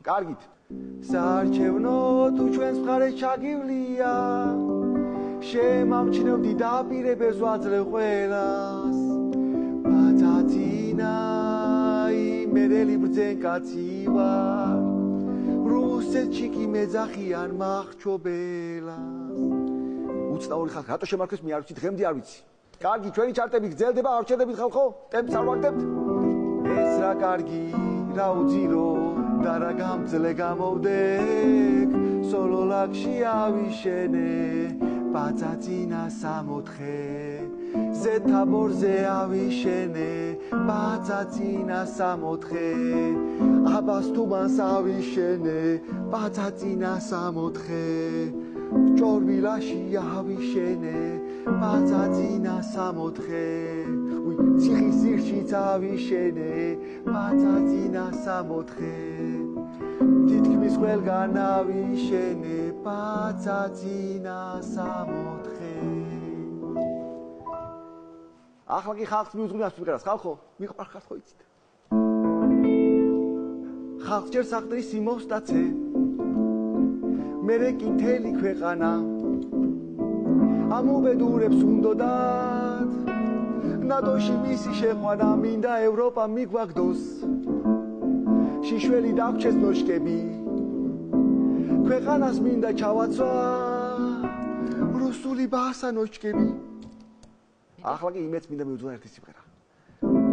კარგით. საარჩევნო თუ ჩვენს მხარეს ჩაგივლია, შემამჩნევდი დაპირებებს ვაძლევ ყველას. ბაცაცინა იმერელი ბრძენ კაცი ვარ, რუსეთში კი მეძახიან მახრჩობელას. უცნაური ხალხი, რატო შემარქვეს მე არ ვიცი, დღემდე არ ვიცი. კარგი, ჩვენი ჩარტები გრძელდება, არ ვჩერდებით ხალხო? ტემპს არ ვაგდებთ? ეს რა კარგი, რა უძირო და რა გამძლე გამოვდეკ, სოლოლაკში ავიშენე, ბაცაცინა 64, ზეთაბორზე ავიშენე, ბაცაცინა 64, აბასთუმანს ავიშენე, ბაცაცინა 64, ჭორბილაში ავიშენე, ბაცაცინა 64, ციხისძირშიც ავიშენე, ბაცაცინა 64, თითქმის ყველგან ავიშენე, ბაცაცინა 64. ახლა კი ხალხს მიუძღვნია სიმღერას, ხალხო, მიყვარხართ ხო იცით? ხალხს ჯერ საყდრი სიმოს დაცე, მერე კი მთელი ქვეყანა ამ უბედურებს უნდოდათ, ნატოში მისი შეყვანა, მინდა ევროპა მიგვაგდოს, შიშველი დაგვრჩეს ნოშკები, ქვეყანას მინდა ჩავაცვა, რუსული ბასანოჩკები. ახლა კი იმედს მინდა მიუძღვნა ერთი სიმღერა.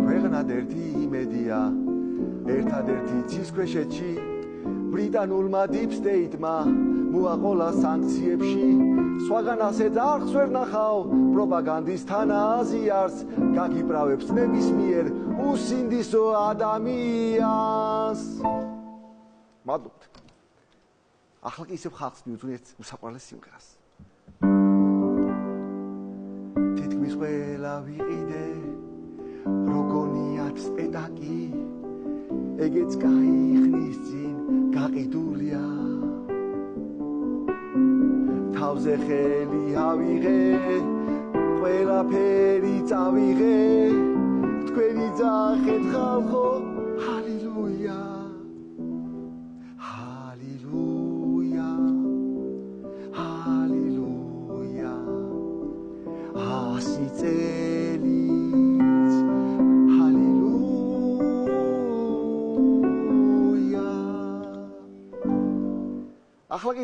ქვეყნად ერთი იმედია, ერთადერთი ცისქვეშეთში, ბრიტანულმა deep state-მა მოაყოლა სანქციებში, სხვაგანას ეძახს ვერ ნახავ, პროპაგანდის თანაზიარს, გაგიბრავებს ნებისმიერ უსინდისო ადამიანს. მადლობთ. ახლა კი ისევ ხალხს მიუძღვნა ერთ უსაყვარლეს სიმღერას. თითქმის ყველა ვიყიდე, როგონიათ სპეტაკი, ეგეც გაიხნის წინ გაყიდულია. თავზე ხელი ავიღე, ყველაფერი წავიღე, თქვენი ძახეთ ხალხო, ჰალილუია, ჰალილუია, ჰალილუია, 100 წელიც, ჰალილუია. ახლა კი